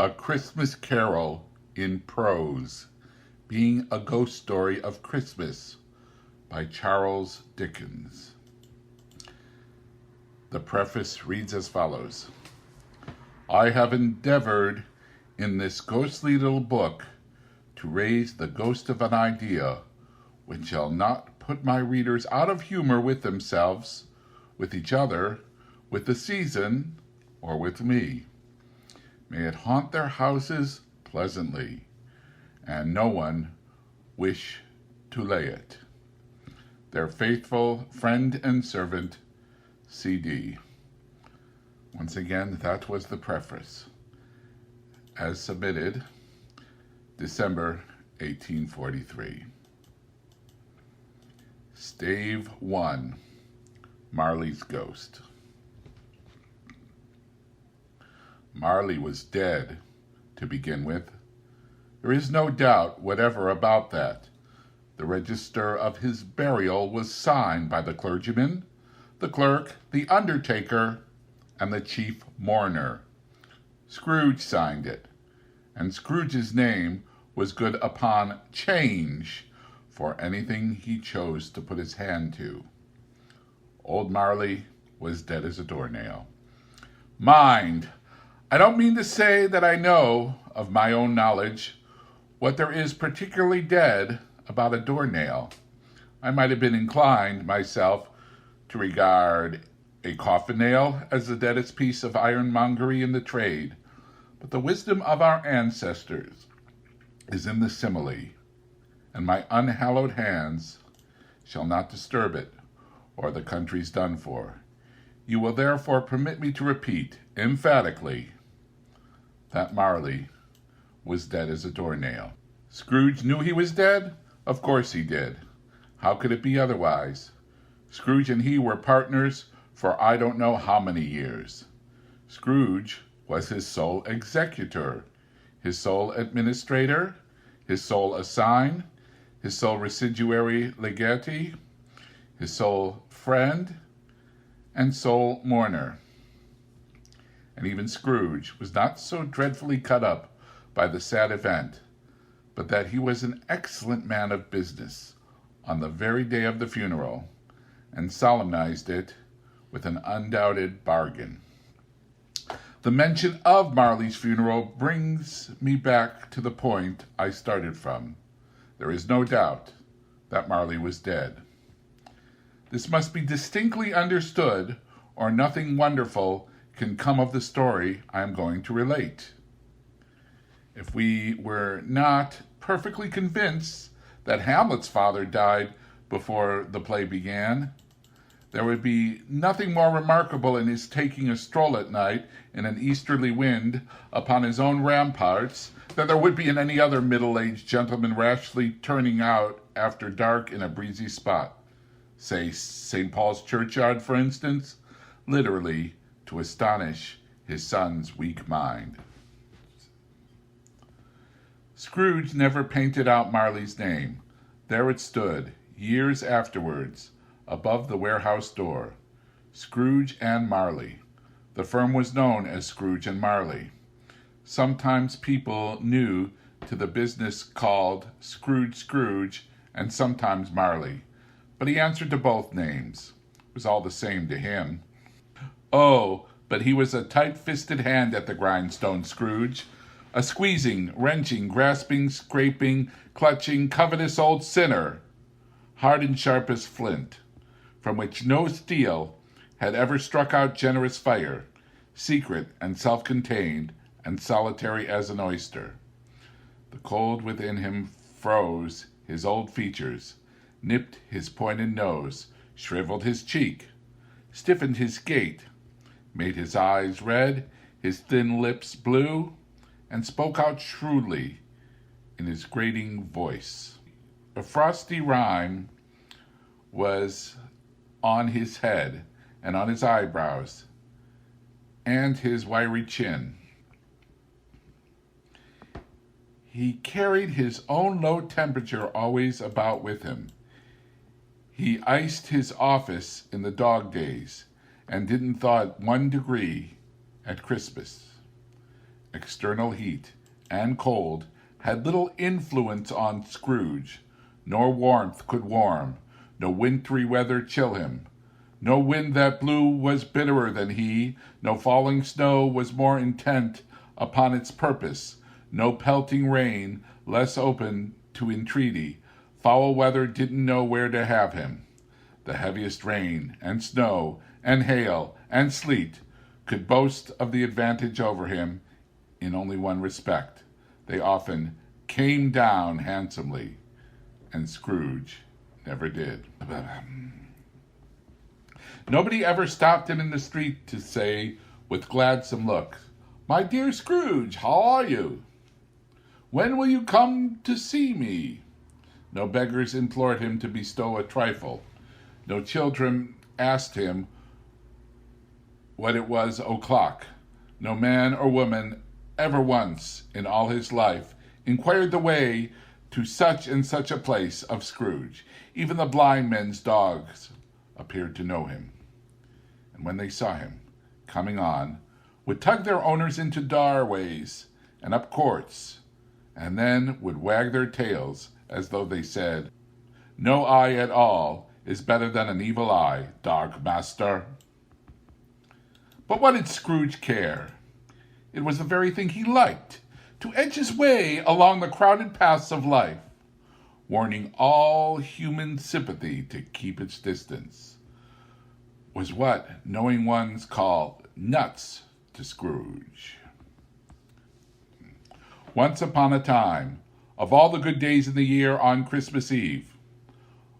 A Christmas Carol in Prose, Being a Ghost Story of Christmas by Charles Dickens. The preface reads as follows. I have endeavored in this ghostly little book to raise the ghost of an idea which shall not put my readers out of humor with themselves, with each other, with the season, or with me. May it haunt their houses pleasantly, and no one wish to lay it. Their faithful friend and servant, C.D. Once again, that was the preface, as submitted December 1843. Stave 1, Marley's Ghost. Marley was dead, to begin with. There is no doubt whatever about that. The register of his burial was signed by the clergyman, the clerk, the undertaker, and the chief mourner. Scrooge signed it, and Scrooge's name was good upon 'change for anything he chose to put his hand to. Old Marley was dead as a doornail. Mind, I don't mean to say that I know, of my own knowledge, what there is particularly dead about a doornail. I might have been inclined, myself, to regard a coffin nail as the deadest piece of ironmongery in the trade, but the wisdom of our ancestors is in the simile, and my unhallowed hands shall not disturb it, or the country's done for. You will therefore permit me to repeat, emphatically, that Marley was dead as a doornail. Scrooge knew he was dead? Of course he did. How could it be otherwise? Scrooge and he were partners for I don't know how many years. Scrooge was his sole executor, his sole administrator, his sole assign, his sole residuary legatee, his sole friend, and sole mourner. And even Scrooge was not so dreadfully cut up by the sad event, but that he was an excellent man of business on the very day of the funeral, and solemnized it with an undoubted bargain. The mention of Marley's funeral brings me back to the point I started from. There is no doubt that Marley was dead. This must be distinctly understood, or nothing wonderful can come of the story I am going to relate. If we were not perfectly convinced that Hamlet's father died before the play began, there would be nothing more remarkable in his taking a stroll at night in an easterly wind upon his own ramparts than there would be in any other middle-aged gentleman rashly turning out after dark in a breezy spot, say St. Paul's churchyard, for instance, literally to astonish his son's weak mind. Scrooge never painted out Marley's name. There it stood, years afterwards, above the warehouse door. Scrooge and Marley. The firm was known as Scrooge and Marley. Sometimes people knew to the business called Scrooge, and sometimes Marley. But he answered to both names. It was all the same to him. Oh, but he was a tight-fisted hand at the grindstone, Scrooge. A squeezing, wrenching, grasping, scraping, clutching, covetous old sinner, hard and sharp as flint, from which no steel had ever struck out generous fire, secret and self-contained and solitary as an oyster. The cold within him froze his old features, nipped his pointed nose, shriveled his cheek, stiffened his gait, made his eyes red, his thin lips blue, and spoke out shrewdly in his grating voice. A frosty rime was on his head and on his eyebrows and his wiry chin. He carried his own low temperature always about with him. He iced his office in the dog days and didn't thaw it 1 degree at Christmas. External heat and cold had little influence on Scrooge. Nor warmth could warm, no wintry weather chill him. No wind that blew was bitterer than he, no falling snow was more intent upon its purpose, no pelting rain less open to entreaty. Foul weather didn't know where to have him. The heaviest rain and snow and hail and sleet could boast of the advantage over him in only one respect. They often came down handsomely, and Scrooge never did. Nobody ever stopped him in the street to say, with gladsome look, "My dear Scrooge, how are you? When will you come to see me?" No beggars implored him to bestow a trifle. No children asked him what it was o'clock. No man or woman ever once in all his life inquired the way to such and such a place of Scrooge. Even the blind men's dogs appeared to know him. And when they saw him coming on, would tug their owners into doorways and up courts, and then would wag their tails as though they said, "No eye at all is better than an evil eye, dog master." But what did Scrooge care? It was the very thing he liked, to edge his way along the crowded paths of life, warning all human sympathy to keep its distance, was what knowing ones call nuts to Scrooge. Once upon a time, of all the good days in the year on Christmas Eve,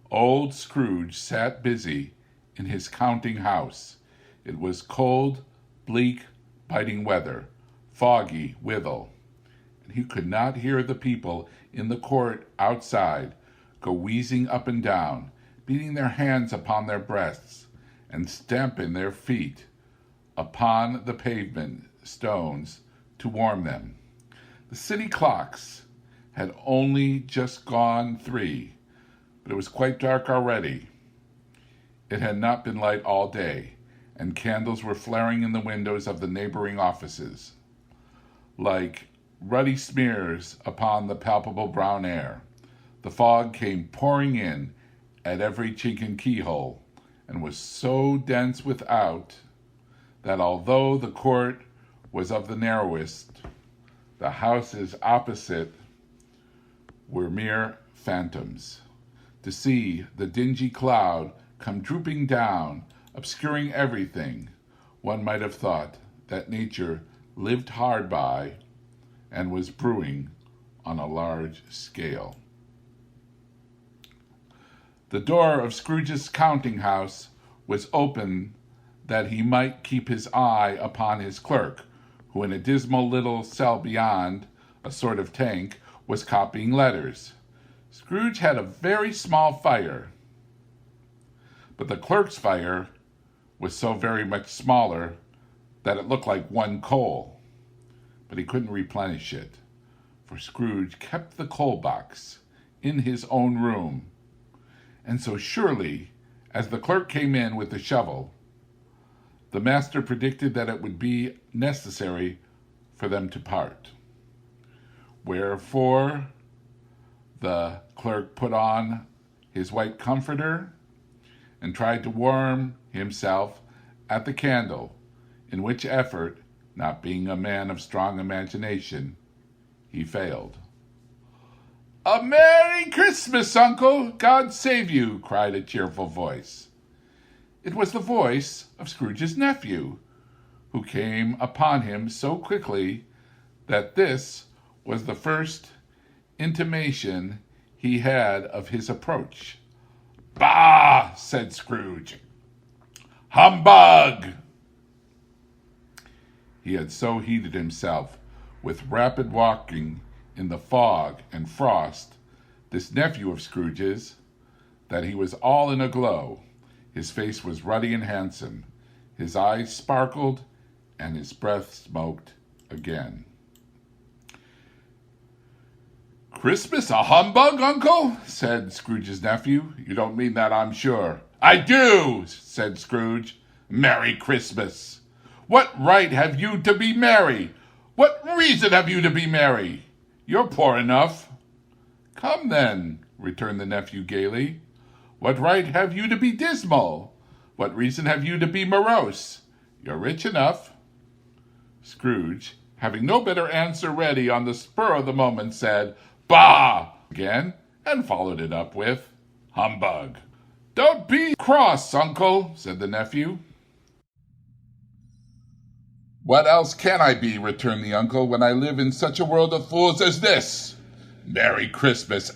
old Scrooge sat busy in his counting house. It was cold, bleak, biting weather, foggy withal, and he could not hear the people in the court outside go wheezing up and down, beating their hands upon their breasts, and stamping their feet upon the pavement stones to warm them. The city clocks had only just gone 3, but it was quite dark already. It had not been light all day, and candles were flaring in the windows of the neighboring offices, like ruddy smears upon the palpable brown air. The fog came pouring in at every chink and keyhole, and was so dense without that although the court was of the narrowest, the houses opposite were mere phantoms. To see the dingy cloud come drooping down, obscuring everything, one might have thought that nature lived hard by and was brewing on a large scale. The door of Scrooge's counting house was open that he might keep his eye upon his clerk, who in a dismal little cell beyond, a sort of tank, was copying letters. Scrooge had a very small fire, but the clerk's fire was so very much smaller that it looked like one coal. But he couldn't replenish it, for Scrooge kept the coal box in his own room. And so surely, as the clerk came in with the shovel, the master predicted that it would be necessary for them to part. Wherefore, the clerk put on his white comforter and tried to warm himself at the candle, in which effort, not being a man of strong imagination, he failed. "A Merry Christmas, Uncle! God save you!" cried a cheerful voice. It was the voice of Scrooge's nephew, who came upon him so quickly that this was the first intimation he had of his approach. "Bah!" said Scrooge. "Humbug!" He had so heated himself with rapid walking in the fog and frost, this nephew of Scrooge's, that he was all in a glow. His face was ruddy and handsome, his eyes sparkled, and his breath smoked again. "Christmas a humbug, Uncle?" said Scrooge's nephew. "You don't mean that, I'm sure." "I do," said Scrooge. "Merry Christmas! What right have you to be merry? What reason have you to be merry? You're poor enough. Come then, returned the nephew gaily. What right have you to be dismal? What reason have you to be morose? You're rich enough. Scrooge, having no better answer ready on the spur of the moment, said, Bah! again, and followed it up with, Humbug. Don't be cross, uncle, said the nephew. What else can I be, returned the uncle, when I live in such a world of fools as this? Merry Christmas!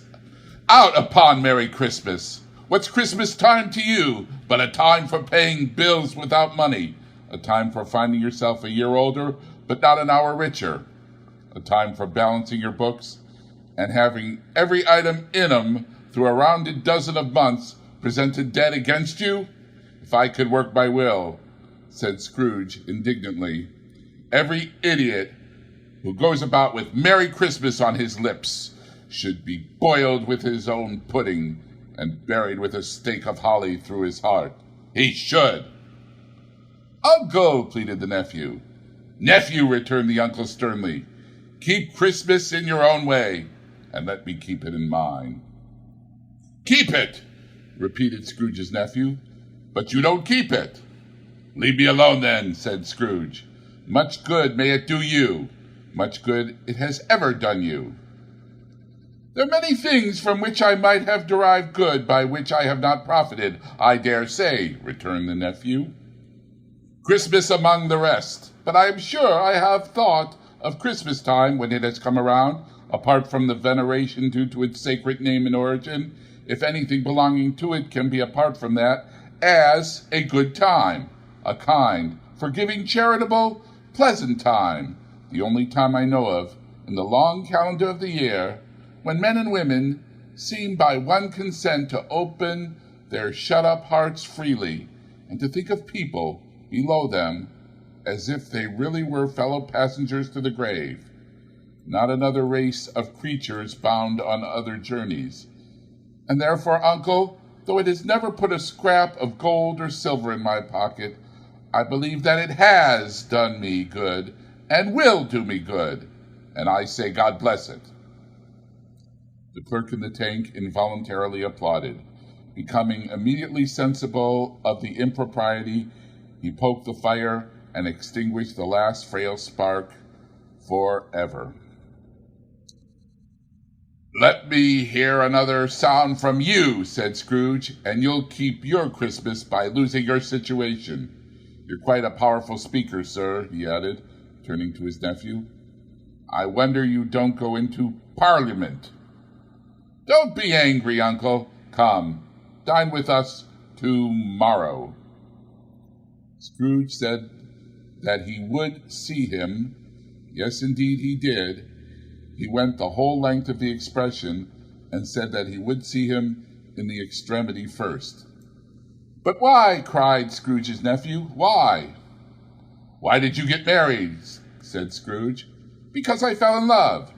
Out upon Merry Christmas! What's Christmas time to you but a time for paying bills without money, a time for finding yourself a year older but not an hour richer, a time for balancing your books and having every item in 'em through a rounded dozen of months presented dead against you? If I could work my will, said Scrooge indignantly, every idiot who goes about with Merry Christmas on his lips should be boiled with his own pudding and buried with a stake of holly through his heart. He should. Uncle, pleaded the nephew. Nephew, returned the uncle sternly, keep Christmas in your own way, and let me keep it in mine. Keep it, repeated Scrooge's nephew, but you don't keep it. Leave me alone then, said Scrooge. Much good may it do you, much good it has ever done you. There are many things from which I might have derived good by which I have not profited, I dare say, returned the nephew. Christmas among the rest, but I am sure I have thought of Christmas time when it has come around, apart from the veneration due to its sacred name and origin, if anything belonging to it can be apart from that, as a good time, a kind, forgiving, charitable, pleasant time, the only time I know of, in the long calendar of the year, when men and women seem by one consent to open their shut-up hearts freely, and to think of people below them as if they really were fellow passengers to the grave, not another race of creatures bound on other journeys. And therefore, uncle, though it has never put a scrap of gold or silver in my pocket, I believe that it has done me good, and will do me good, and I say God bless it. The clerk in the tank involuntarily applauded. Becoming immediately sensible of the impropriety, he poked the fire and extinguished the last frail spark forever. Let me hear another sound from you, said Scrooge, and you'll keep your Christmas by losing your situation. You're quite a powerful speaker, sir, he added, turning to his nephew. I wonder you don't go into Parliament. Don't be angry, uncle. Come, dine with us tomorrow. Scrooge said that he would see him. Yes, indeed, he did. He went the whole length of the expression and said that he would see him in the extremity first. But why? Cried Scrooge's nephew. Why? Why did you get married? Said Scrooge. Because I fell in love.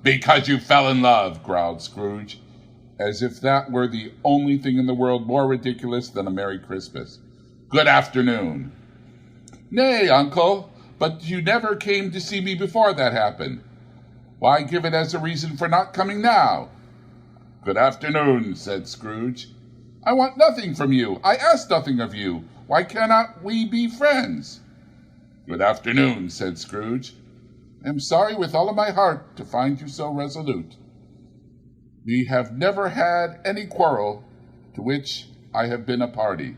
Because you fell in love, growled Scrooge, as if that were the only thing in the world more ridiculous than a Merry Christmas. Good afternoon. Nay, uncle, but you never came to see me before that happened. Why give it as a reason for not coming now? Good afternoon, said Scrooge. I want nothing from you. I ask nothing of you. Why cannot we be friends? Good afternoon, said Scrooge. I am sorry with all of my heart to find you so resolute. We have never had any quarrel to which I have been a party,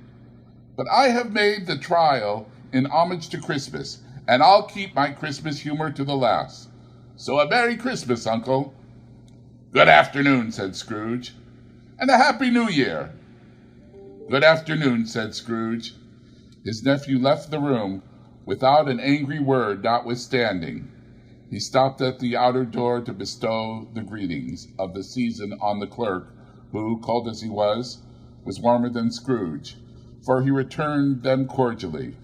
but I have made the trial in homage to Christmas, and I'll keep my Christmas humor to the last. So a Merry Christmas, uncle. Good afternoon, said Scrooge, and a Happy New Year. Good afternoon, said Scrooge. His nephew left the room without an angry word notwithstanding. He stopped at the outer door to bestow the greetings of the season on the clerk, who, cold as he was warmer than Scrooge, for he returned them cordially.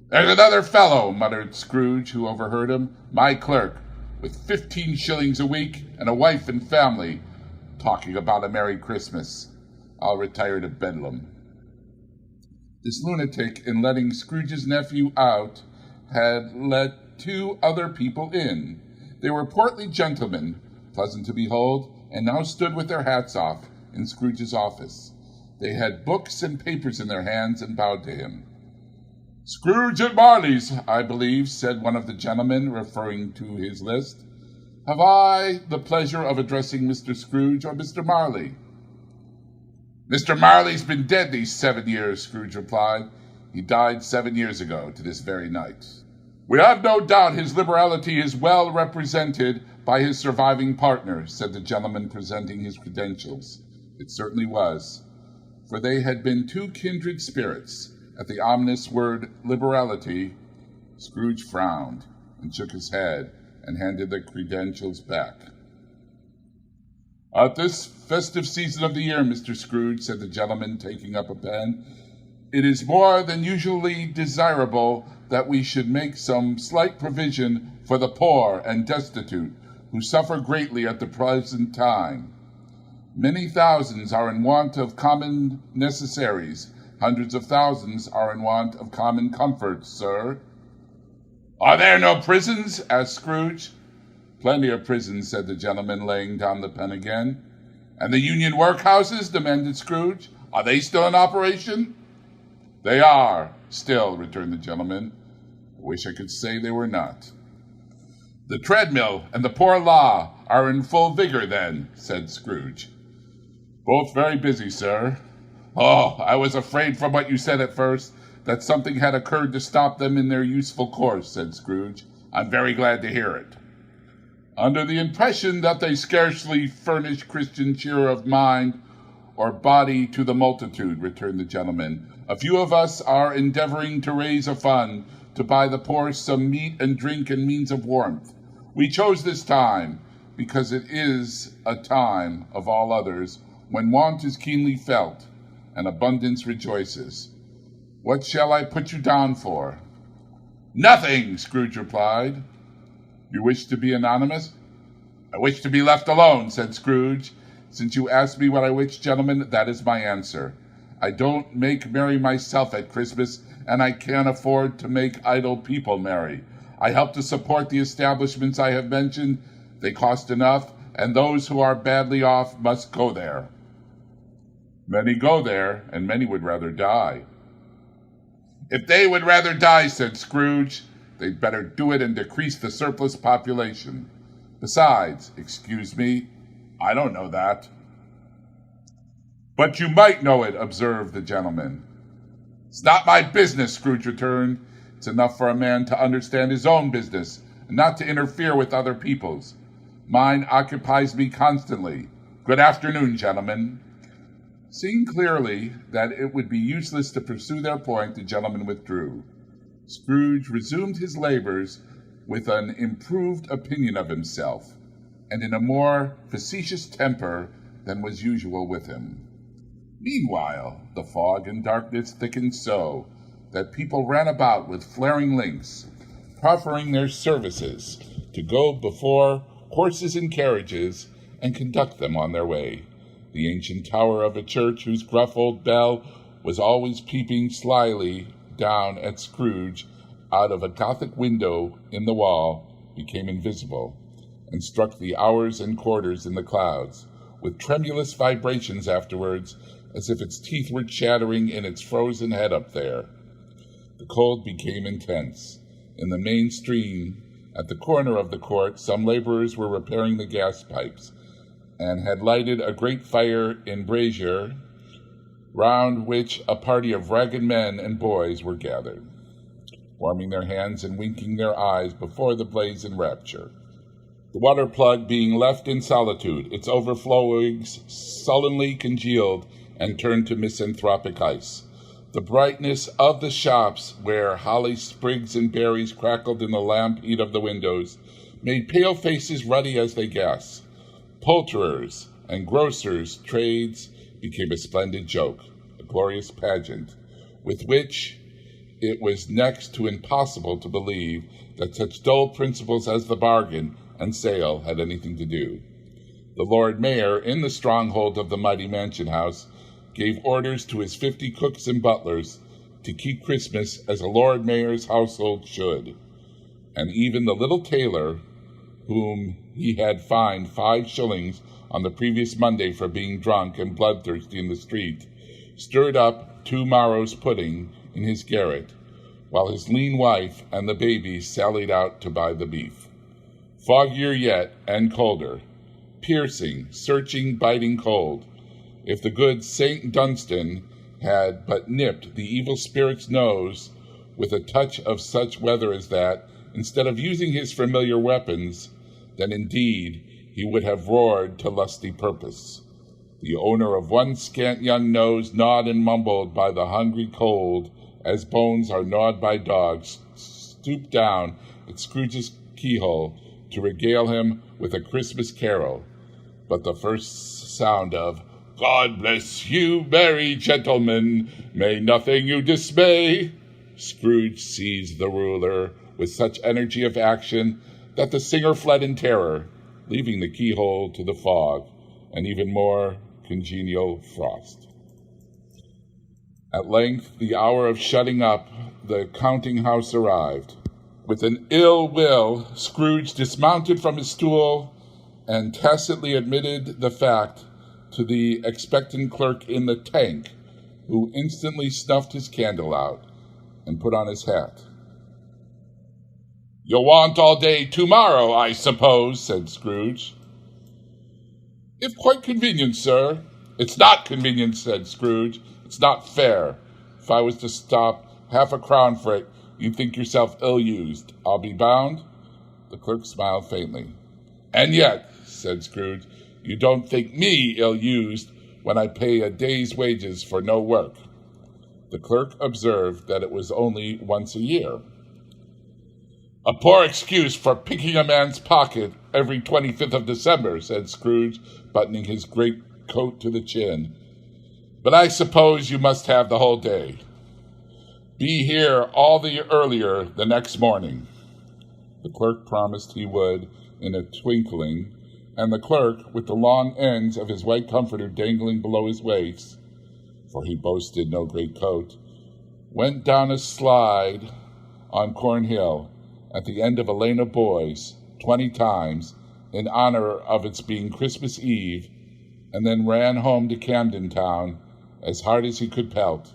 There's another fellow, muttered Scrooge, who overheard him, my clerk, with 15 shillings a week and a wife and family, talking about a Merry Christmas. I'll retire to Bedlam. This lunatic, in letting Scrooge's nephew out, had let two other people in. They were portly gentlemen, pleasant to behold, and now stood with their hats off in Scrooge's office. They had books and papers in their hands and bowed to him. "Scrooge at Marley's, I believe," said one of the gentlemen, referring to his list. "Have I the pleasure of addressing Mr. Scrooge or Mr. Marley?" "Mr. Marley's been dead these 7 years," Scrooge replied. "He died 7 years ago to this very night." "We have no doubt his liberality is well represented by his surviving partner," said the gentleman, presenting his credentials. It certainly was, for they had been two kindred spirits. At the ominous word liberality, Scrooge frowned and shook his head and handed the credentials back. "At this festive season of the year, Mr. Scrooge," said the gentleman, taking up a pen, "it is more than usually desirable that we should make some slight provision for the poor and destitute, who suffer greatly at the present time. Many thousands are in want of common necessaries. Hundreds of thousands are in want of common comforts, sir." "Are there no prisons?" asked Scrooge. "Plenty of prisons," said the gentleman, laying down the pen again. "And the union workhouses?" demanded Scrooge. "Are they still in operation?" "They are, still," returned the gentleman. "I wish I could say they were not." "The treadmill and the poor law are in full vigor, then?" said Scrooge. "Both very busy, sir." "Oh, I was afraid from what you said at first that something had occurred to stop them in their useful course," said Scrooge. "I'm very glad to hear it." "Under the impression that they scarcely furnish Christian cheer of mind or body to the multitude," returned the gentleman. "A few of us are endeavoring to raise a fund to buy the poor some meat and drink and means of warmth. We chose this time because it is a time, of all others, when want is keenly felt and abundance rejoices. What shall I put you down for?" "Nothing," Scrooge replied. "You wish to be anonymous?" "I wish to be left alone," said Scrooge. "Since you ask me what I wish, gentlemen, that is my answer. I don't make merry myself at Christmas, and I can't afford to make idle people merry. I help to support the establishments I have mentioned. They cost enough, and those who are badly off must go there." "Many go there, and many would rather die." "If they would rather die," said Scrooge, "they'd better do it and decrease the surplus population. Besides, excuse me, I don't know that." "But you might know it," observed the gentleman. "It's not my business," Scrooge returned. "It's enough for a man to understand his own business and not to interfere with other people's. Mine occupies me constantly. Good afternoon, gentlemen." Seeing clearly that it would be useless to pursue their point, the gentleman withdrew. Scrooge resumed his labors with an improved opinion of himself, and in a more facetious temper than was usual with him. Meanwhile, the fog and darkness thickened so that people ran about with flaring links, proffering their services to go before horses and carriages and conduct them on their way. The ancient tower of a church, whose gruff old bell was always peeping slyly down at Scrooge out of a Gothic window in the wall, became invisible, and struck the hours and quarters in the clouds, with tremulous vibrations afterwards, as if its teeth were chattering in its frozen head up there. The cold became intense. In the main stream, at the corner of the court, some laborers were repairing the gas pipes, and had lighted a great fire in brazier, round which a party of ragged men and boys were gathered, warming their hands and winking their eyes before the blaze in rapture. The water plug being left in solitude, its overflowings sullenly congealed and turned to misanthropic ice. The brightness of the shops, where holly sprigs and berries crackled in the lamp heat of the windows, made pale faces ruddy as they gasped. Poulterers' and grocers' trades became a splendid joke, a glorious pageant, with which it was next to impossible to believe that such dull principles as the bargain and sale had anything to do. The Lord Mayor, in the stronghold of the mighty mansion house, gave orders to his 50 cooks and butlers to keep Christmas as a Lord Mayor's household should. and even the little tailor, whom he had fined 5 shillings on the previous Monday for being drunk and bloodthirsty in the street, stirred up 2 marrows pudding in his garret, while his lean wife and the baby sallied out to buy the beef. Foggier yet and colder, piercing, searching, biting cold. If the good St. Dunstan had but nipped the evil spirit's nose with a touch of such weather as that, instead of using his familiar weapons, then indeed he would have roared to lusty purpose. The owner of one scant young nose, gnawed and mumbled by the hungry cold, as bones are gnawed by dogs, stooped down at Scrooge's keyhole to regale him with a Christmas carol. But the first sound of "God bless you, merry gentlemen, may nothing you dismay," Scrooge seized the ruler with such energy of action that the singer fled in terror, leaving the keyhole to the fog and even more congenial frost. At length the hour of shutting up the counting-house arrived. With an ill will, Scrooge dismounted from his stool and tacitly admitted the fact to the expectant clerk in the tank, who instantly snuffed his candle out and put on his hat. "You'll want all day tomorrow, I suppose," said Scrooge. "If quite convenient, sir." "It's not convenient," said Scrooge. "It's not fair. If I was to stop half a crown for it, you'd think yourself ill-used. I'll be bound." The clerk smiled faintly. "And yet," said Scrooge, "you don't think me ill-used when I pay a day's wages for no work." The clerk observed that it was only once a year. "A poor excuse for picking a man's pocket every 25th of December," said Scrooge, buttoning his great coat to the chin. "But I suppose you must have the whole day. Be here all the earlier the next morning." The clerk promised he would in a twinkling, and the clerk, with the long ends of his white comforter dangling below his waist, for he boasted no great coat, went down a slide on Cornhill at the end of a lane of boys 20 times in honor of its being Christmas Eve, and then ran home to Camden Town as hard as he could pelt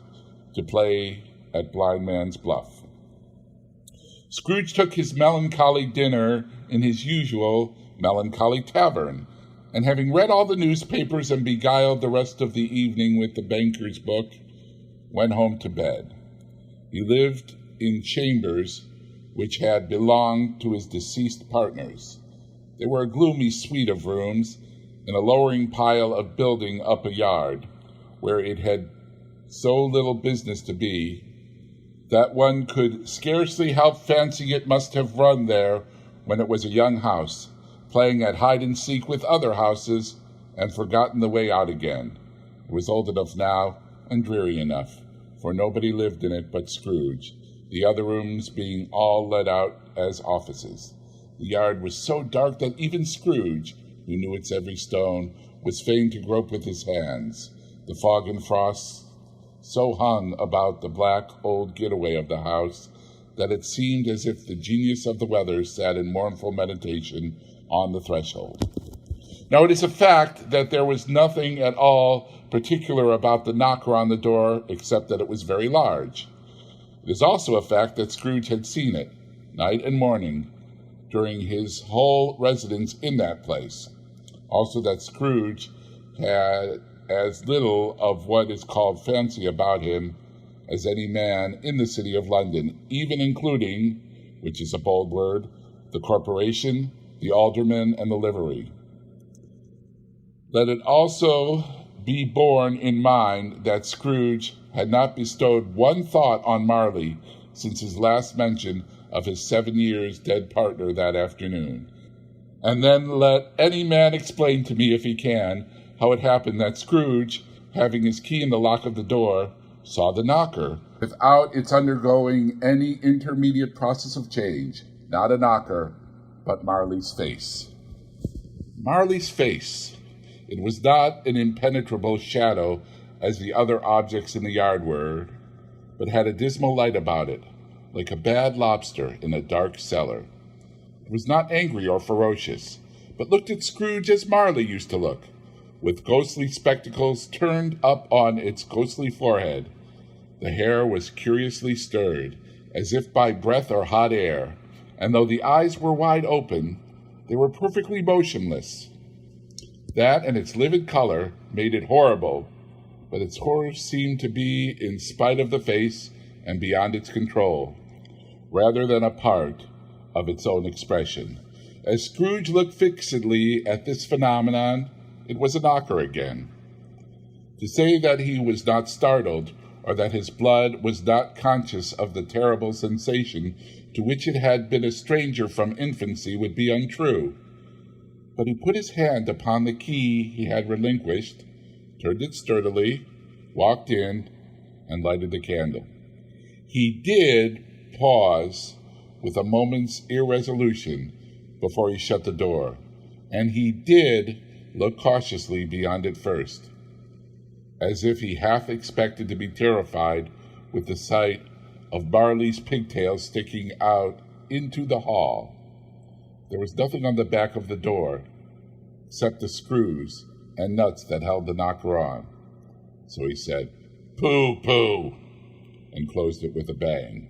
to play at Blind Man's Bluff. Scrooge took his melancholy dinner in his usual melancholy tavern, and having read all the newspapers and beguiled the rest of the evening with the banker's book, went home to bed. He lived in chambers which had belonged to his deceased partners. They were a gloomy suite of rooms in a lowering pile of building up a yard, where it had so little business to be that one could scarcely help fancying it must have run there when it was a young house, playing at hide-and-seek with other houses, and forgotten the way out again. It was old enough now, and dreary enough, for nobody lived in it but Scrooge, the other rooms being all let out as offices. The yard was so dark that even Scrooge, who knew its every stone, was fain to grope with his hands. The fog and frost so hung about the black old getaway of the house that it seemed as if the genius of the weather sat in mournful meditation on the threshold. Now, it is a fact that there was nothing at all particular about the knocker on the door except that it was very large. It is also a fact that Scrooge had seen it, night and morning, during his whole residence in that place. Also that Scrooge had as little of what is called fancy about him as any man in the city of London, even including, which is a bold word, the corporation, the aldermen, and the livery. Let it also be borne in mind that Scrooge had not bestowed one thought on Marley since his last mention of his 7 years dead partner that afternoon. And then let any man explain to me, if he can, how it happened that Scrooge, having his key in the lock of the door, saw the knocker without its undergoing any intermediate process of change. Not a knocker, but Marley's face. Marley's face. It was not an impenetrable shadow as the other objects in the yard were, but had a dismal light about it, like a bad lobster in a dark cellar. It was not angry or ferocious, but looked at Scrooge as Marley used to look, with ghostly spectacles turned up on its ghostly forehead. The hair was curiously stirred, as if by breath or hot air, and though the eyes were wide open, they were perfectly motionless. That and its livid color made it horrible, but its horror seemed to be in spite of the face and beyond its control, rather than a part of its own expression. As Scrooge looked fixedly at this phenomenon, it was a knocker again. To say that he was not startled, or that his blood was not conscious of the terrible sensation to which it had been a stranger from infancy, would be untrue. But he put his hand upon the key he had relinquished, turned it sturdily, walked in, and lighted the candle. He did pause with a moment's irresolution before he shut the door, and he did look cautiously beyond it first, as if he half expected to be terrified with the sight of Marley's pigtails sticking out into the hall. There was nothing on the back of the door except the screws and nuts that held the knocker on. So he said, "Pooh, pooh," and closed it with a bang.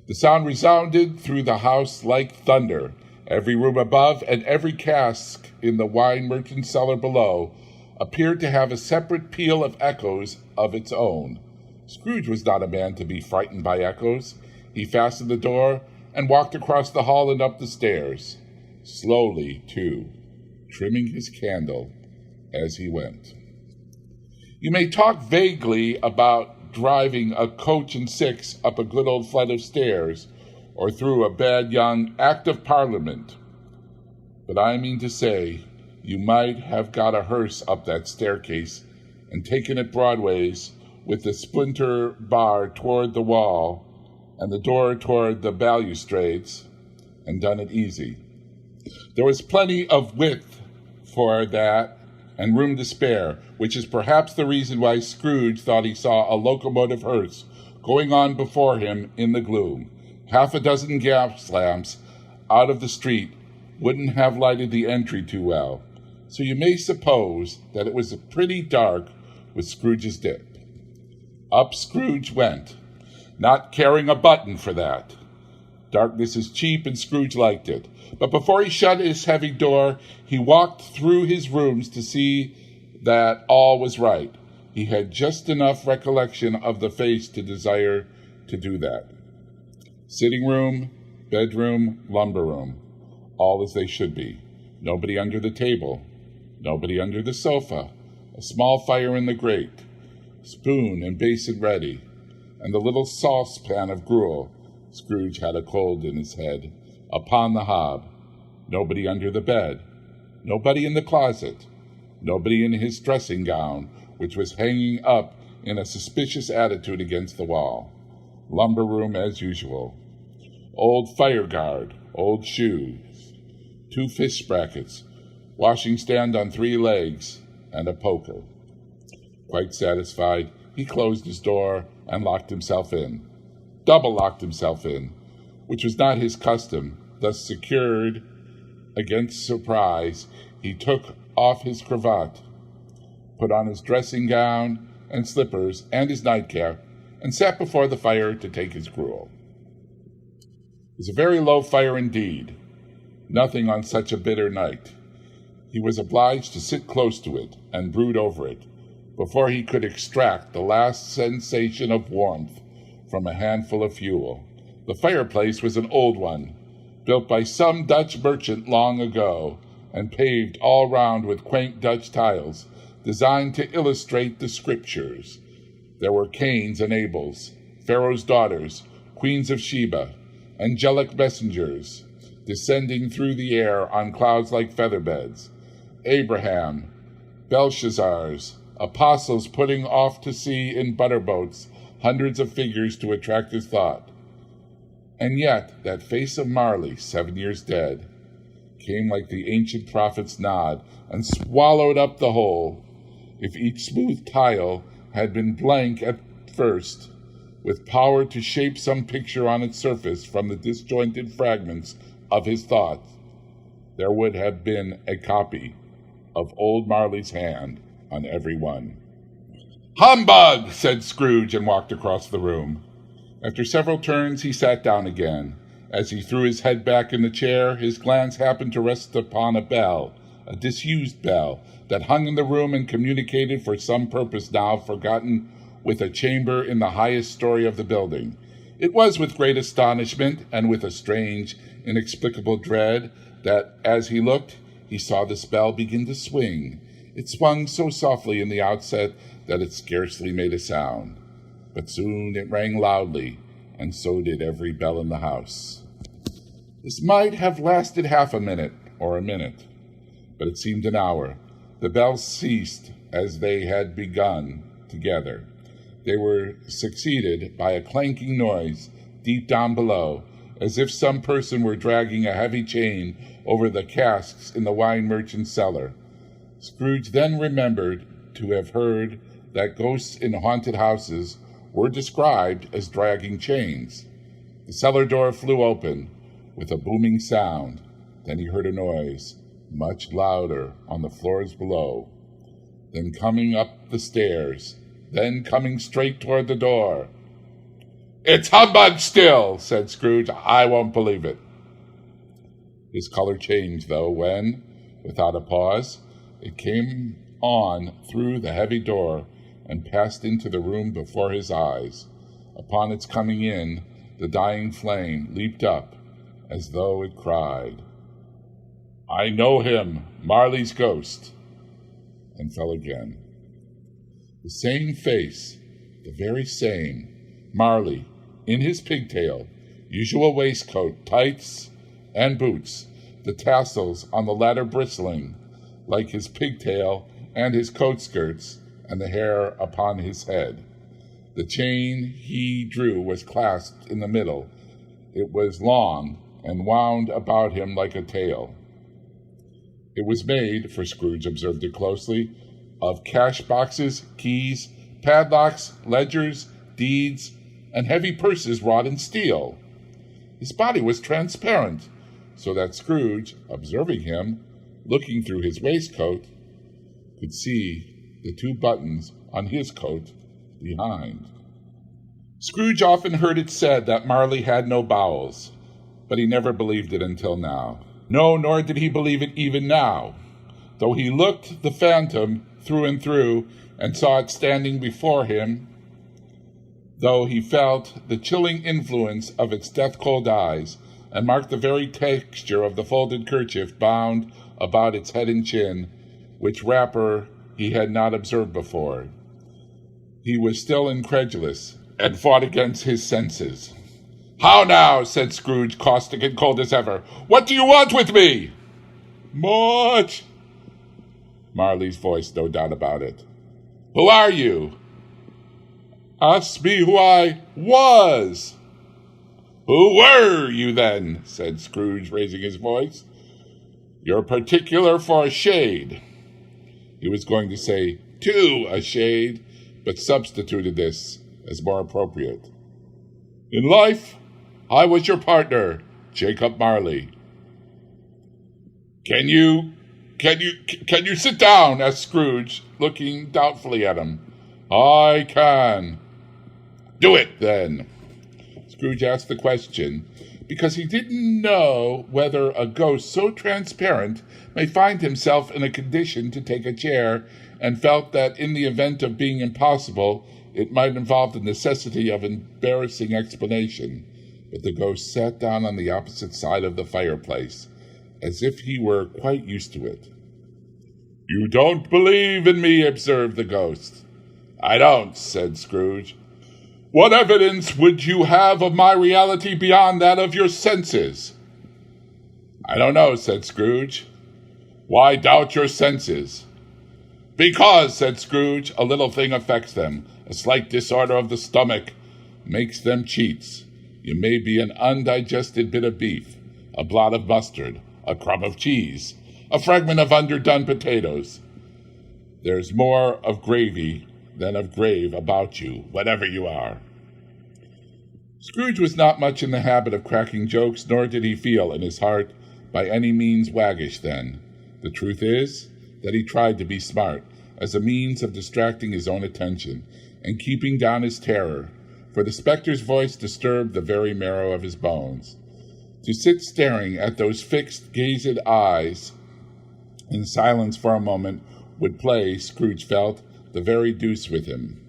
The sound resounded through the house like thunder. Every room above and every cask in the wine merchant's cellar below appeared to have a separate peal of echoes of its own. Scrooge was not a man to be frightened by echoes. He fastened the door and walked across the hall and up the stairs, slowly, too, trimming his candle as he went. You may talk vaguely about driving a coach and six up a good old flight of stairs or through a bad young Act of Parliament, but I mean to say you might have got a hearse up that staircase and taken it broadways with the splinter bar toward the wall and the door toward the balustrades, and done it easy. There was plenty of width for that and room to spare, which is perhaps the reason why Scrooge thought he saw a locomotive hearse going on before him in the gloom. Half a dozen gas lamps out of the street wouldn't have lighted the entry too well, so you may suppose that it was pretty dark with Scrooge's dip. Up Scrooge went, not caring a button for that. Darkness is cheap, and Scrooge liked it. But before he shut his heavy door, he walked through his rooms to see that all was right. He had just enough recollection of the face to desire to do that. Sitting room, bedroom, lumber room, all as they should be. Nobody under the table, nobody under the sofa, a small fire in the grate, spoon and basin ready, and the little saucepan of gruel, Scrooge had a cold in his head, upon the hob. Nobody under the bed, nobody in the closet, nobody in his dressing gown, which was hanging up in a suspicious attitude against the wall. Lumber room as usual. Old fire guard, old shoes, 2 fish brackets, washing stand on 3 legs, and a poker. Quite satisfied, he closed his door and locked himself in. Double locked himself in, which was not his custom. Thus secured against surprise, he took off his cravat, put on his dressing gown and slippers and his nightcap, and sat before the fire to take his gruel. It was a very low fire indeed, nothing on such a bitter night. He was obliged to sit close to it and brood over it before he could extract the last sensation of warmth from a handful of fuel. The fireplace was an old one, built by some Dutch merchant long ago, and paved all round with quaint Dutch tiles, designed to illustrate the scriptures. There were Cains and Abels, Pharaoh's daughters, queens of Sheba, angelic messengers, descending through the air on clouds like featherbeds, Abraham, Belshazzars, apostles putting off to sea in butterboats, hundreds of figures to attract his thought. And yet that face of Marley, 7 years dead, came like the ancient prophet's nod and swallowed up the whole. If each smooth tile had been blank at first, with power to shape some picture on its surface from the disjointed fragments of his thoughts, there would have been a copy of old Marley's hand on every one. "Humbug!" said Scrooge, and walked across the room. After several turns, he sat down again. As he threw his head back in the chair, his glance happened to rest upon a bell, a disused bell, that hung in the room and communicated for some purpose now forgotten with a chamber in the highest story of the building. It was with great astonishment and with a strange, inexplicable dread that, as he looked, he saw this bell begin to swing. It swung so softly in the outset that it scarcely made a sound. But soon it rang loudly, and so did every bell in the house. This might have lasted half a minute or a minute, but it seemed an hour. The bells ceased as they had begun together. They were succeeded by a clanking noise deep down below, as if some person were dragging a heavy chain over the casks in the wine merchant's cellar. Scrooge then remembered to have heard that ghosts in haunted houses were described as dragging chains. The cellar door flew open with a booming sound. Then he heard a noise, much louder, on the floors below. Then coming up the stairs, then coming straight toward the door. "It's humbug still," said Scrooge. "I won't believe it." His color changed, though, when, without a pause, it came on through the heavy door and passed into the room before his eyes. Upon its coming in, the dying flame leaped up as though it cried, "I know him, Marley's ghost," and fell again. The same face, the very same, Marley, in his pigtail, usual waistcoat, tights, and boots, the tassels on the latter bristling like his pigtail and his coat skirts, and the hair upon his head. The chain he drew was clasped in the middle. It was long and wound about him like a tail. It was made, for Scrooge observed it closely, of cash boxes, keys, padlocks, ledgers, deeds, and heavy purses wrought in steel. His body was transparent, so that Scrooge, observing him, looking through his waistcoat, could see the two buttons on his coat behind. Scrooge often heard it said that Marley had no bowels, but he never believed it until now. No, nor did he believe it even now, though he looked the phantom through and through and saw it standing before him, though he felt the chilling influence of its death-cold eyes and marked the very texture of the folded kerchief bound about its head and chin, which wrapper he had not observed before. He was still incredulous, and fought against his senses. "How now?" said Scrooge, caustic and cold as ever. "What do you want with me?" "Much." Marley's voice, no doubt about it. "Who are you?" "Ask me who I was." "Who were you, then?" said Scrooge, raising his voice. "You're particular for a shade." He was going to say, "to a shade," but substituted this as more appropriate. "In life, I was your partner, Jacob Marley." Can you sit down?" asked Scrooge, looking doubtfully at him. "I can." "Do it, then." Scrooge asked the question because he didn't know whether a ghost so transparent may find himself in a condition to take a chair, and felt that in the event of being impossible, it might involve the necessity of embarrassing explanation. But the ghost sat down on the opposite side of the fireplace, as if he were quite used to it. "You don't believe in me," observed the ghost. "I don't," said Scrooge. "What evidence would you have of my reality beyond that of your senses?" "I don't know," said Scrooge. "Why doubt your senses?" "Because," said Scrooge, "a little thing affects them. A slight disorder of the stomach makes them cheats. You may be an undigested bit of beef, a blot of mustard, a crumb of cheese, a fragment of underdone potatoes. There's more of gravy than of grave about you, whatever you are." Scrooge was not much in the habit of cracking jokes, nor did he feel in his heart by any means waggish then. The truth is that he tried to be smart, as a means of distracting his own attention, and keeping down his terror, for the spectre's voice disturbed the very marrow of his bones. To sit staring at those fixed, gazed eyes in silence for a moment would play, Scrooge felt, the very deuce with him.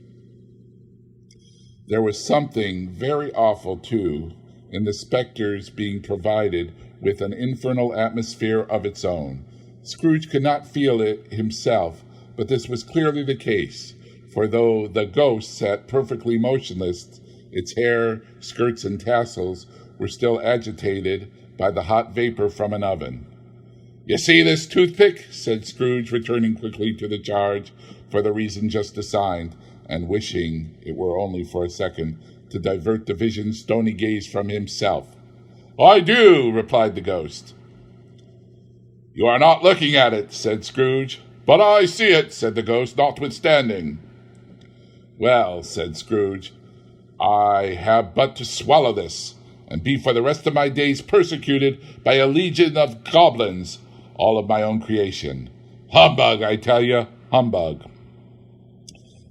There was something very awful, too, in the spectre's being provided with an infernal atmosphere of its own. Scrooge could not feel it himself, but this was clearly the case, for though the ghost sat perfectly motionless, its hair, skirts, and tassels were still agitated by the hot vapor from an oven. "You see this toothpick?" said Scrooge, returning quickly to the charge for the reason just assigned, and wishing it were only for a second to divert the vision's stony gaze from himself. "I do," replied the ghost. "You are not looking at it," said Scrooge. "But I see it," said the ghost, "notwithstanding." "Well," said Scrooge, "I have but to swallow this, and be for the rest of my days persecuted by a legion of goblins, all of my own creation. Humbug, I tell you, humbug."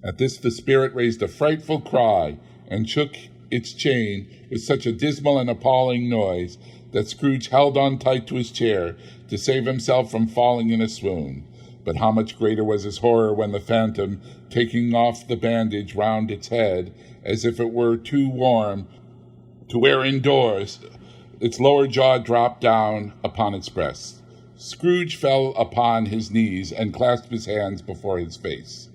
At this the spirit raised a frightful cry, and shook its chain with such a dismal and appalling noise that Scrooge held on tight to his chair to save himself from falling in a swoon. But how much greater was his horror when the phantom, taking off the bandage round its head, as if it were too warm to wear indoors, its lower jaw dropped down upon its breast. Scrooge fell upon his knees and clasped his hands before his face.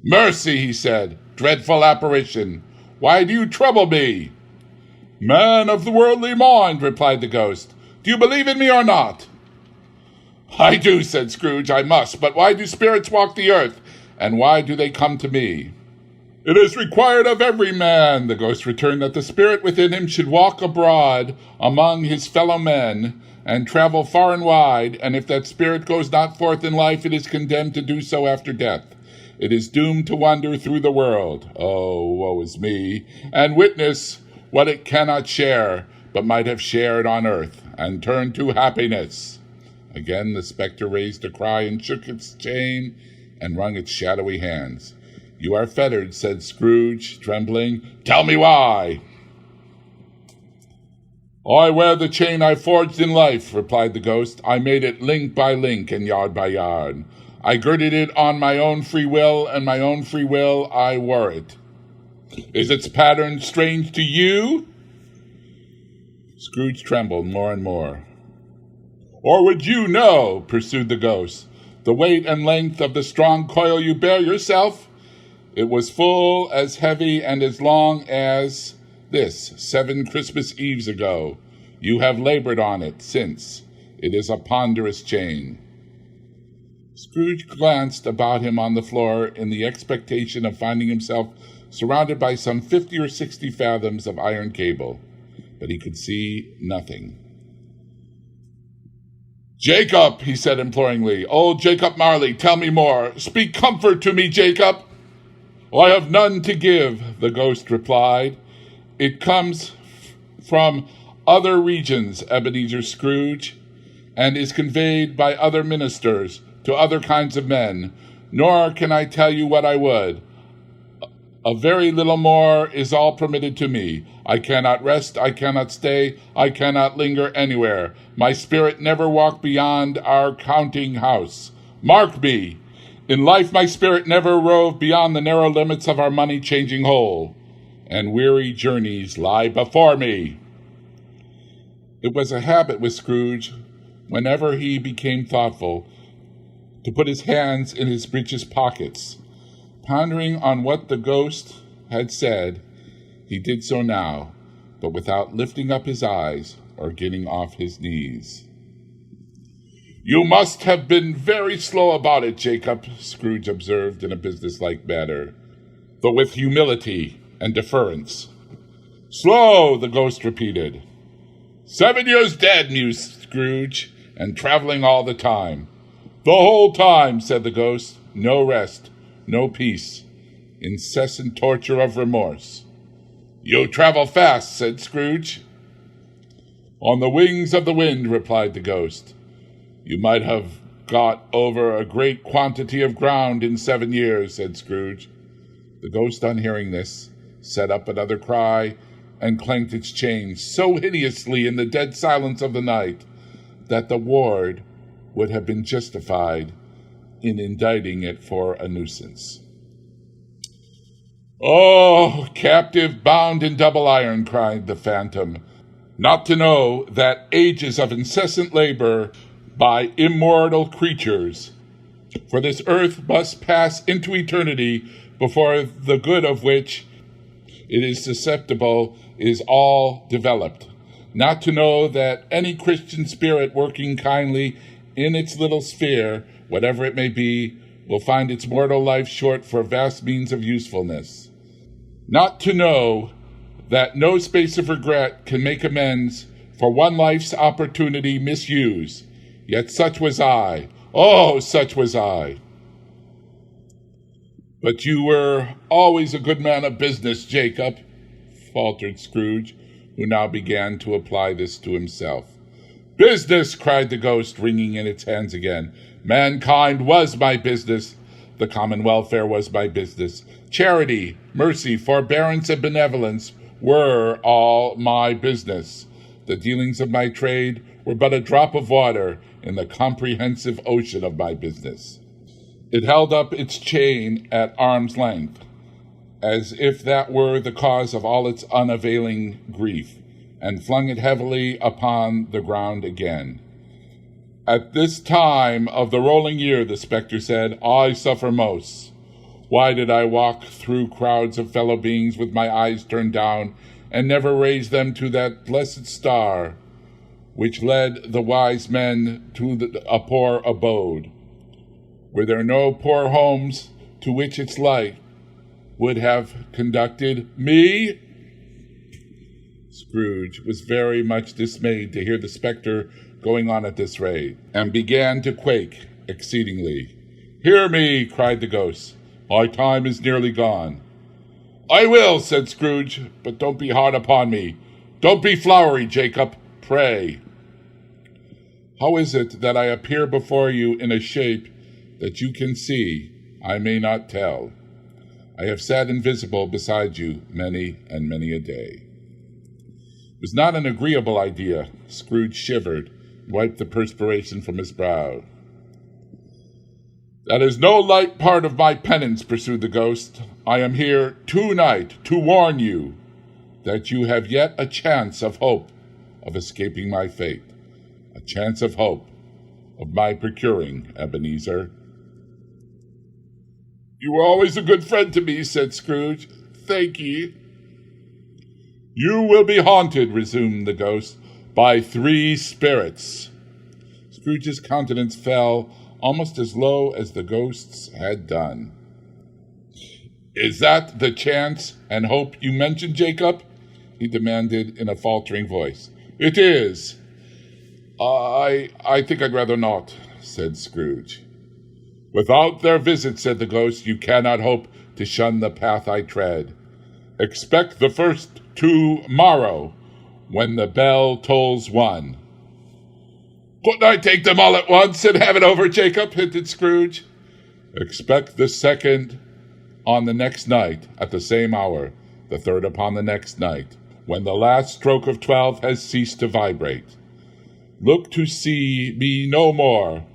"Mercy," he said, "dreadful apparition, why do you trouble me?" "Man of the worldly mind," replied the ghost, "do you believe in me or not?" "I do," said Scrooge, "I must. But why do spirits walk the earth, and why do they come to me?" "It is required of every man," the ghost returned, "that the spirit within him should walk abroad among his fellow men, and travel far and wide, and if that spirit goes not forth in life, it is condemned to do so after death. It is doomed to wander through the world, oh, woe is me, and witness what it cannot share, but might have shared on earth, and turn to happiness." Again the spectre raised a cry and shook its chain and wrung its shadowy hands. "You are fettered," said Scrooge, trembling. "Tell me why." "I wear the chain I forged in life," replied the ghost. "I made it link by link and yard by yard. I girded it on my own free will, and my own free will I wore it. Is its pattern strange to you?" Scrooge trembled more and more. "Or would you know," pursued the ghost, "the weight and length of the strong coil you bear yourself? It was full as heavy and as long as this 7 Christmas Eves ago. You have labored on it since. It is a ponderous chain." Scrooge glanced about him on the floor in the expectation of finding himself surrounded by some 50 or 60 fathoms of iron cable, but he could see nothing. "Jacob," he said imploringly, "old Jacob Marley, tell me more. Speak comfort to me, Jacob." "I have none to give," the ghost replied. "It comes from other regions, Ebenezer Scrooge, and is conveyed by other ministers to other kinds of men, nor can I tell you what I would. A very little more is all permitted to me. I cannot rest, I cannot stay, I cannot linger anywhere. My spirit never walked beyond our counting house. Mark me! In life my spirit never roved beyond the narrow limits of our money-changing hole, and weary journeys lie before me." It was a habit with Scrooge, whenever he became thoughtful, to put his hands in his breeches pockets. Pondering on what the ghost had said, he did so now, but without lifting up his eyes or getting off his knees. "You must have been very slow about it, Jacob," Scrooge observed in a businesslike manner, though with humility and deference. "Slow," the ghost repeated. 7 years dead," mused Scrooge, "and traveling all the time." "The whole time," said the ghost. "No rest, no peace, incessant torture of remorse." "You travel fast," said Scrooge. "On the wings of the wind," replied the ghost. "You might have got over a great quantity of ground in 7 years," said Scrooge. The ghost, on hearing this, set up another cry and clanked its chains so hideously in the dead silence of the night that the ward would have been justified in indicting it for a nuisance. "Oh, captive, bound in double iron," cried the phantom, "not to know that ages of incessant labor by immortal creatures, for this earth must pass into eternity before the good of which it is susceptible is all developed. Not to know that any Christian spirit working kindly in its little sphere, whatever it may be, will find its mortal life short for vast means of usefulness. Not to know that no space of regret can make amends for one life's opportunity misused. Yet such was I. Oh, such was I." "But you were always a good man of business, Jacob," faltered Scrooge, who now began to apply this to himself. "Business!" cried the ghost, wringing in its hands again. "Mankind was my business. The common welfare was my business. Charity, mercy, forbearance, and benevolence were all my business. The dealings of my trade were but a drop of water in the comprehensive ocean of my business." It held up its chain at arm's length, as if that were the cause of all its unavailing grief, and flung it heavily upon the ground again. "At this time of the rolling year," the spectre said, "I suffer most. Why did I walk through crowds of fellow beings with my eyes turned down, and never raise them to that blessed star which led the wise men to a poor abode? Were there no poor homes to which its light would have conducted me?" Scrooge was very much dismayed to hear the spectre going on at this rate, and began to quake exceedingly. "Hear me," cried the ghost. "My time is nearly gone." "I will," said Scrooge, "but don't be hard upon me. Don't be flowery, Jacob, pray." "How is it that I appear before you in a shape that you can see? I may not tell. I have sat invisible beside you many and many a day." It was not an agreeable idea. Scrooge shivered, and wiped the perspiration from his brow. "That is no light part of my penance," pursued the ghost. "I am here tonight to warn you that you have yet a chance of hope of escaping my fate. A chance of hope of my procuring Ebenezer." "You were always a good friend to me," said Scrooge. "Thank ye." "You will be haunted," resumed the ghost, "by 3 spirits. Scrooge's countenance fell almost as low as the ghost's had done. "Is that the chance and hope you mentioned, Jacob?" he demanded in a faltering voice. "It is." I think I'd rather not," said Scrooge. "Without their visit," said the ghost, "you cannot hope to shun the path I tread. Expect the first to-morrow, when the bell tolls 1. "Couldn't I take them all at once and have it over, Jacob?" hinted Scrooge. "Expect the second on the next night, at the same hour, the third upon the next night, when the last stroke of 12 has ceased to vibrate. Look to see me no more,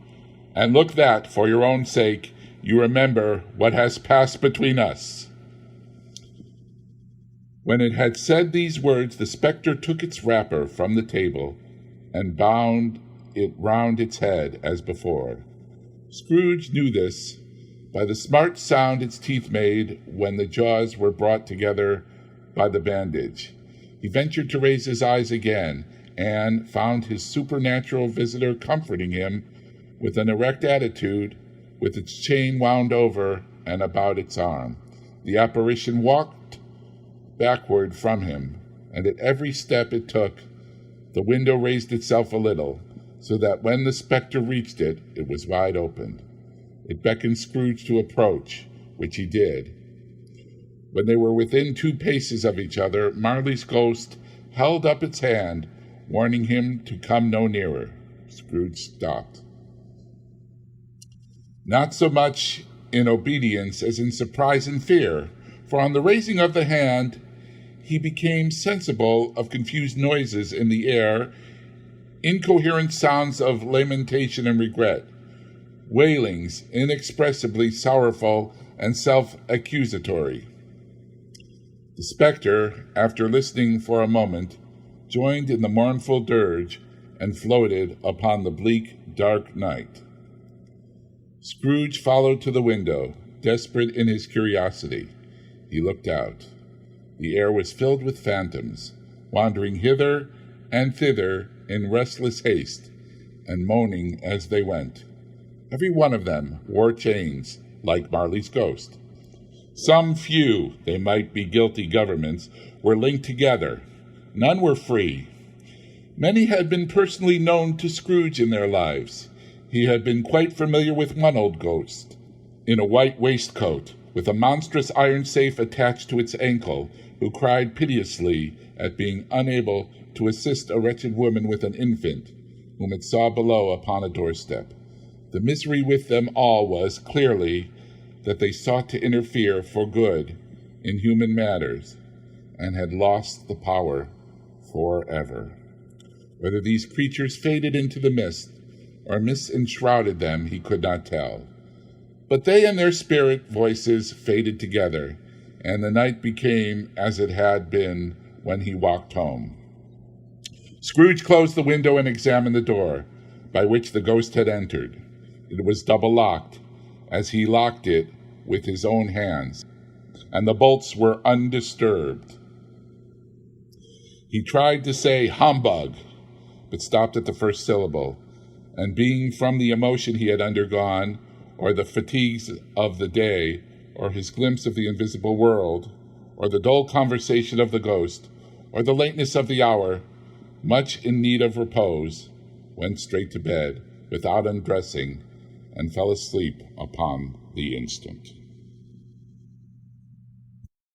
and look that, for your own sake, you remember what has passed between us." When it had said these words, the spectre took its wrapper from the table and bound it round its head as before. Scrooge knew this by the smart sound its teeth made when the jaws were brought together by the bandage. He ventured to raise his eyes again, and found his supernatural visitor comforting him with an erect attitude, with its chain wound over and about its arm. The apparition walked backward from him, and at every step it took, the window raised itself a little, so that when the spectre reached it, it was wide open. It beckoned Scrooge to approach, which he did. When they were within 2 paces of each other, Marley's ghost held up its hand, warning him to come no nearer. Scrooge stopped. Not so much in obedience as in surprise and fear, for on the raising of the hand, he became sensible of confused noises in the air, incoherent sounds of lamentation and regret, wailings inexpressibly sorrowful and self-accusatory. The spectre, after listening for a moment, joined in the mournful dirge and floated upon the bleak, dark night. Scrooge followed to the window, desperate in his curiosity. He looked out. The air was filled with phantoms, wandering hither and thither in restless haste, and moaning as they went. Every one of them wore chains, like Marley's ghost. Some few, they might be guilty governments, were linked together. None were free. Many had been personally known to Scrooge in their lives. He had been quite familiar with one old ghost, in a white waistcoat, with a monstrous iron safe attached to its ankle, who cried piteously at being unable to assist a wretched woman with an infant, whom it saw below upon a doorstep. The misery with them all was, clearly, that they sought to interfere for good in human matters, and had lost the power forever. Whether these creatures faded into the mist, or mist enshrouded them, he could not tell. But they and their spirit voices faded together, and the night became as it had been when he walked home. Scrooge closed the window and examined the door by which the ghost had entered. It was double-locked, as he locked it with his own hands, and the bolts were undisturbed. He tried to say "humbug," but stopped at the first syllable, and being from the emotion he had undergone, or the fatigues of the day, or his glimpse of the invisible world, or the dull conversation of the ghost, or the lateness of the hour, much in need of repose, went straight to bed, without undressing, and fell asleep upon the instant.